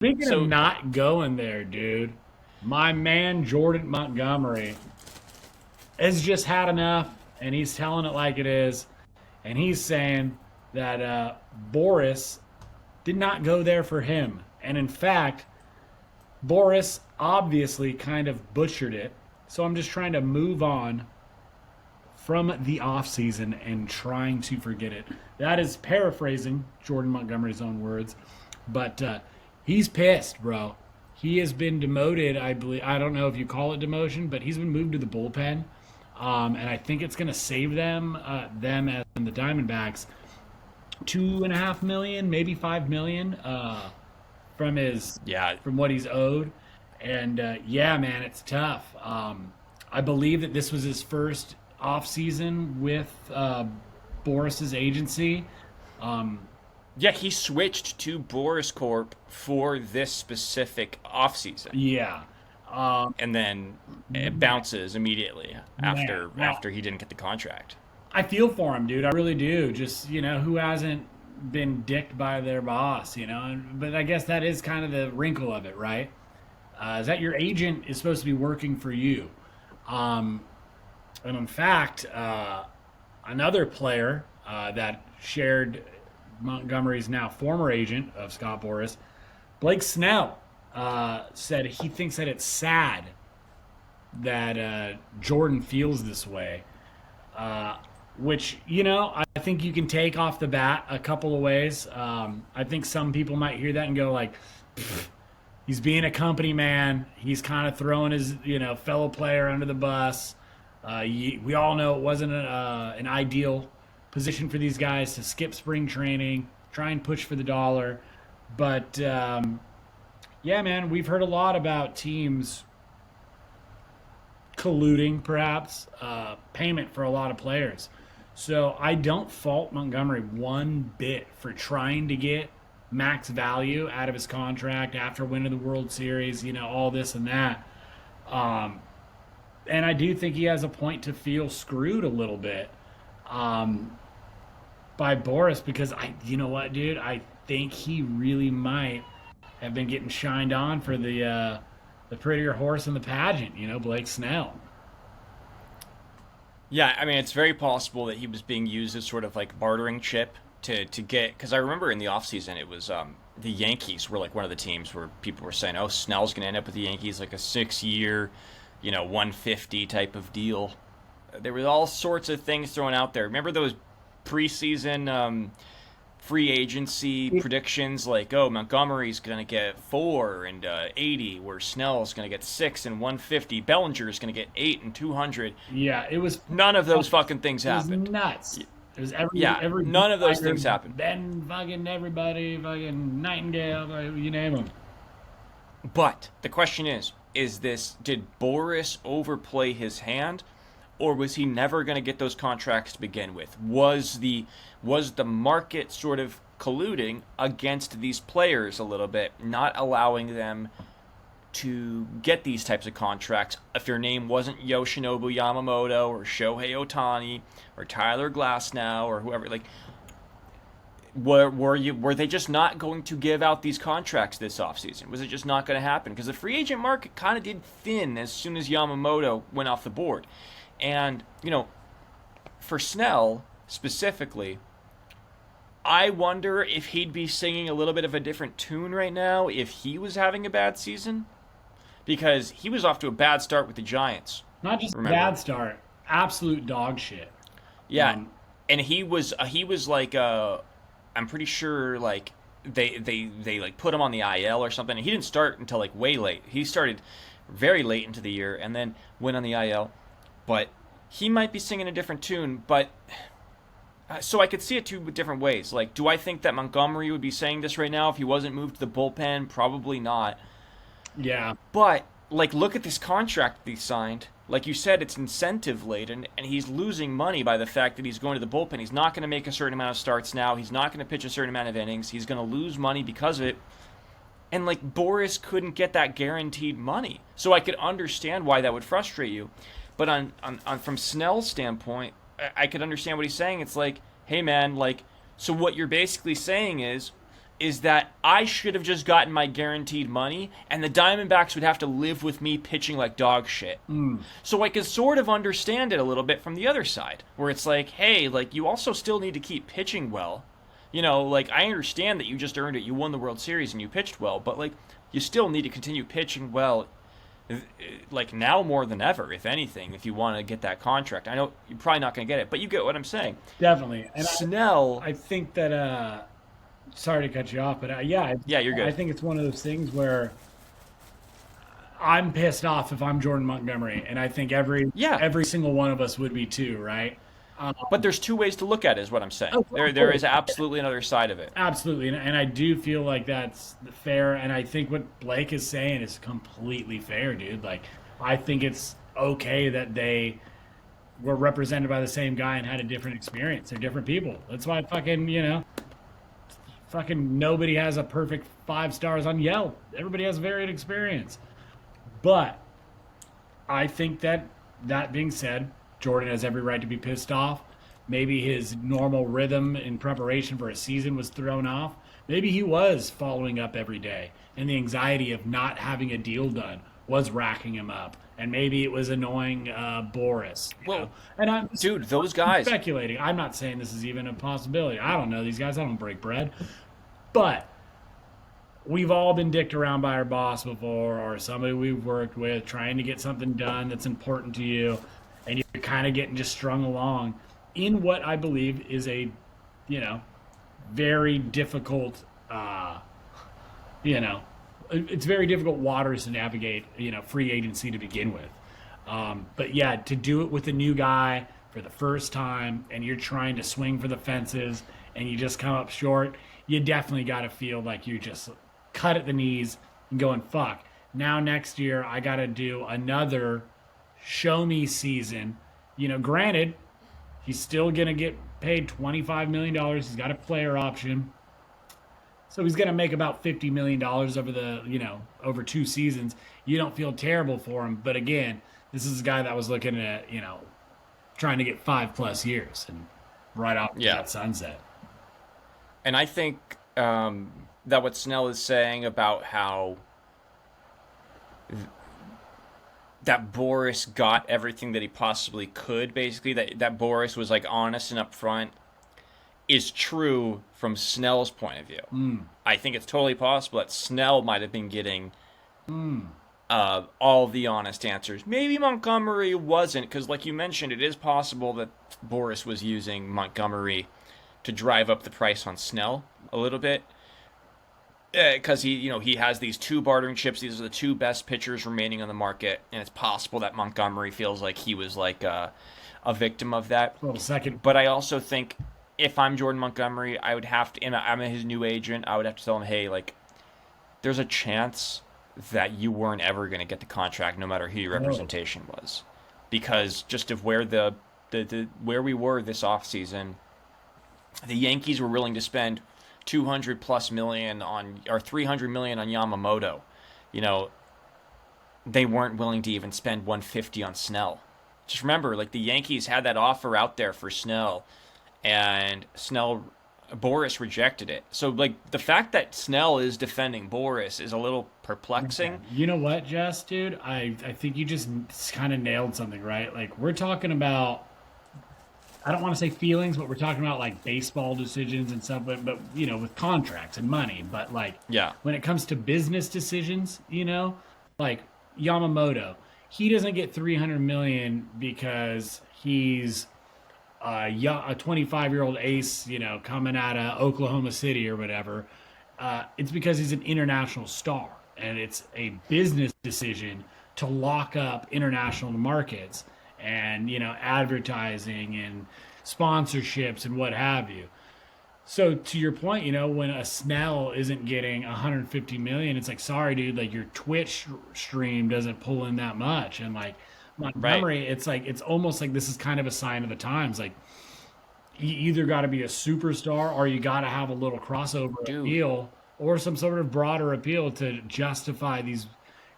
Speaking of So not going there, dude, my man Jordan Montgomery has just had enough, and he's telling it like it is, and he's saying that Boris did not go there for him, and in fact, Boris obviously kind of butchered it. So I'm just trying to move on from the offseason and trying to forget it. That is paraphrasing Jordan Montgomery's own words, but he's pissed, bro. He has been demoted, I believe. I don't know if you call it demotion, but he's been moved to the bullpen, and I think it's going to save them as in the Diamondbacks, 2.5 million, maybe 5 million, from what he's owed, and yeah, man, it's tough. I believe that this was his first off season with Boris's agency. yeah, he switched to Boris Corp for this specific offseason. Yeah. And then it bounces immediately after Man, well, after he didn't get the contract. I feel for him, dude. I really do. Just, who hasn't been dicked by their boss, But I guess that is kind of the wrinkle of it, right? Is that your agent is supposed to be working for you. And in fact, another player that shared Montgomery's now former agent of Scott Boras, Blake Snell, said he thinks that it's sad that Jordan feels this way. Which, I think you can take off the bat a couple of ways. I think some people might hear that and go like, he's being a company man. He's kind of throwing his, fellow player under the bus. We all know it wasn't an ideal position for these guys to skip spring training, try and push for the dollar. But, yeah, man, we've heard a lot about teams colluding, perhaps, payment for a lot of players. So I don't fault Montgomery one bit for trying to get max value out of his contract after winning the World Series, all this and that. And I do think he has a point to feel screwed a little bit by Boris because you know what, dude? I think he really might have been getting shined on for the prettier horse in the pageant, Blake Snell. Yeah, I mean, it's very possible that he was being used as sort of like bartering chip to get, because I remember in the offseason it was the Yankees were like one of the teams where people were saying, oh, Snell's going to end up with the Yankees, like a 6-year, 150 type of deal. There were all sorts of things thrown out there. Remember those preseason free agency predictions like, oh, Montgomery's going to get 4 and 80, where Snell's going to get 6 and 150. Bellinger's going to get 8 and 200. Yeah, it was none of those fucking things happened. It was nuts. It was every none of those things happened. Ben, fucking everybody, fucking Nightingale, you name them. But the question is did Boris overplay his hand, or was he never going to get those contracts to begin with? Was the market sort of colluding against these players a little bit, not allowing them to get these types of contracts if your name wasn't Yoshinobu Yamamoto or Shohei Ohtani or Tyler Glasnow or whoever? Like, were they just not going to give out these contracts this offseason? Was it just not going to happen? Because the free agent market kind of did thin as soon as Yamamoto went off the board. And, for Snell specifically, I wonder if he'd be singing a little bit of a different tune right now if he was having a bad season. Because he was off to a bad start with the Giants. Not just a bad start, absolute dog shit. Yeah, and he was like, I'm pretty sure like they like put him on the IL or something. And he didn't start until like way late. He started very late into the year and then went on the IL. But he might be singing a different tune. But so I could see it two different ways. Like, do I think that Montgomery would be saying this right now if he wasn't moved to the bullpen? Probably not. Yeah. But, like, look at this contract that he signed. Like you said, it's incentive laden, and he's losing money by the fact that he's going to the bullpen. He's not going to make a certain amount of starts now. He's not going to pitch a certain amount of innings. He's going to lose money because of it. And, like, Boris couldn't get that guaranteed money. So I could understand why that would frustrate you. But on from Snell's standpoint, I could understand what he's saying. It's like, hey, man, like, so what you're basically saying is is that I should have just gotten my guaranteed money, and the Diamondbacks would have to live with me pitching like dog shit. So I could sort of understand it a little bit from the other side, where it's like, hey, like, you also still need to keep pitching well. You know, like, I understand that you just earned it, you won the World Series and you pitched well, but, like, you still need to continue pitching well, like, now more than ever, if anything, if you want to get that contract. I know you're probably not going to get it, but you get what I'm saying. Definitely. And Snell... I think that... sorry to cut you off, but yeah, you're good. I think it's one of those things where I'm pissed off if I'm Jordan Montgomery, and I think every single one of us would be too, right? But there's two ways to look at it, is what I'm saying. There is absolutely another side of it. Absolutely, and I do feel like that's fair, and I think what Blake is saying is completely fair, dude. Like, I think it's okay that they were represented by the same guy and had a different experience. They're different people. That's why fucking nobody has a perfect 5 stars on Yelp. Everybody has varied experience. But I think that being said, Jordan has every right to be pissed off. Maybe his normal rhythm in preparation for a season was thrown off. Maybe he was following up every day, and the anxiety of not having a deal done was racking him up. And maybe it was annoying Boras. And dude, those guys. I'm speculating. I'm not saying this is even a possibility. I don't know these guys. I don't break bread. But we've all been dicked around by our boss before, or somebody we've worked with, trying to get something done that's important to you, and you're kind of getting just strung along in what I believe is a, very difficult, it's very difficult waters to navigate, free agency to begin with. But yeah, to do it with a new guy for the first time, and you're trying to swing for the fences, and you just come up short, you definitely got to feel like you just cut at the knees and going, fuck. Now next year, I got to do another show me season. Granted, he's still going to get paid $25 million. He's got a player option. So he's going to make about $50 million over 2 seasons. You don't feel terrible for him. But again, this is a guy that was looking at, trying to get 5+ years and right off that sunset. And I think that what Snell is saying about how that Boras got everything that he possibly could, basically, that Boras was like honest and upfront, is true from Snell's point of view. I think it's totally possible that Snell might have been getting all the honest answers. Maybe Montgomery wasn't, because like you mentioned, it is possible that Boras was using Montgomery to drive up the price on Snell a little bit, because he has these 2 bartering chips. These are the 2 best pitchers remaining on the market, and it's possible that Montgomery feels like he was like a victim of that. Second, but I also think if I'm Jordan Montgomery, I would have to, and I'm his new agent, I would have to tell him, hey, like, there's a chance that you weren't ever going to get the contract, no matter who your representation was, because just of where where we were this offseason. The Yankees were willing to spend $200+ million or $300 million on Yamamoto. They weren't willing to even spend $150 on Snell. Just remember, like, the Yankees had that offer out there for Snell, and Boras rejected it. So, like, the fact that Snell is defending Boras is a little perplexing. You know what, Jess, dude? I think you just kind of nailed something, right? Like, we're talking about, I don't want to say feelings, but we're talking about like baseball decisions and stuff, but with contracts and money. But like, when it comes to business decisions, like Yamamoto, he doesn't get $300 million because he's a 25-year-old ace, coming out of Oklahoma City or whatever. It's because he's an international star, and it's a business decision to lock up international markets and advertising and sponsorships and what have you. So to your point, when a Snell isn't getting $150 million, it's like, sorry, dude, like your Twitch stream doesn't pull in that much. And like Montgomery, it's like, it's almost like this is kind of a sign of the times. Like, you either got to be a superstar or you got to have a little crossover appeal or some sort of broader appeal to justify these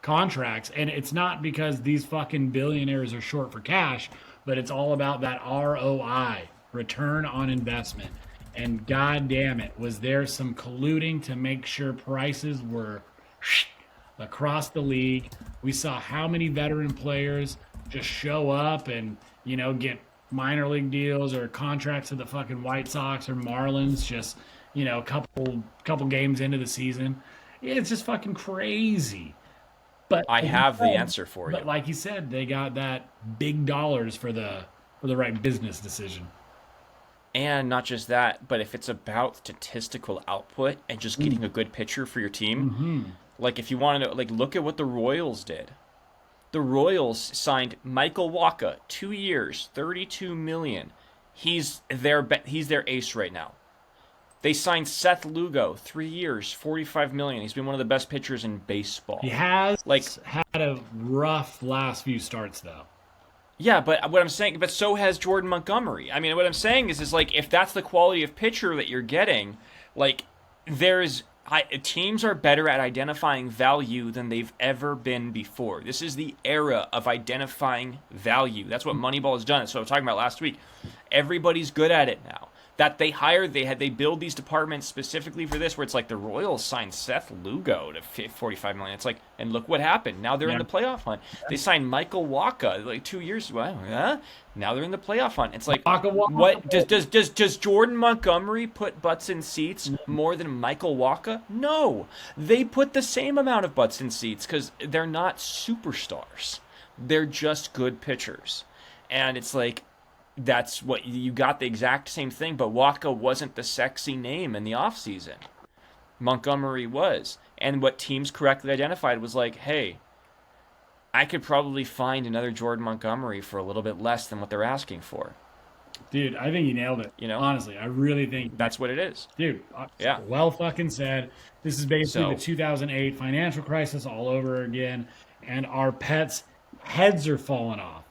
contracts. And it's not because these fucking billionaires are short for cash, but it's all about that ROI, return on investment. And god damn it, was there some colluding to make sure prices were across the league. We saw how many veteran players just show up and, get minor league deals or contracts with the fucking White Sox or Marlins just, a couple games into the season. It's just fucking crazy. But I have the answer for you. But like you said, they got that big dollars for the right business decision. And not just that, but if it's about statistical output and just getting a good pitcher for your team, like if you want to, look at what the Royals did. The Royals signed Michael Wacha, 2 years, $32 million. He's their ace right now. They signed Seth Lugo, 3 years, $45 million. He's been one of the best pitchers in baseball. He has had a rough last few starts, though. Yeah, but what I'm saying, but so has Jordan Montgomery. I mean, what I'm saying is if that's the quality of pitcher that you're getting, teams are better at identifying value than they've ever been before. This is the era of identifying value. That's what Moneyball has done. That's what I was talking about last week. Everybody's good at it now. That they build these departments specifically for this, where it's like the Royals signed Seth Lugo to $45 million. It's like, and look what happened. Now they're in the playoff hunt. They signed Michael Wacha 2 years ago. Now they're in the playoff hunt. It's like, what does Jordan Montgomery put butts in seats more than Michael Wacha? No, they put the same amount of butts in seats because they're not superstars. They're just good pitchers, and it's like, that's what you got, the exact same thing, but Wacha wasn't the sexy name in the offseason. Montgomery was. And what teams correctly identified was like, hey, I could probably find another Jordan Montgomery for a little bit less than what they're asking for. Dude, I think you nailed it. Honestly, I really think that's what it is. Dude, yeah. Well fucking said. This is basically the 2008 financial crisis all over again, and our pets' heads are falling off.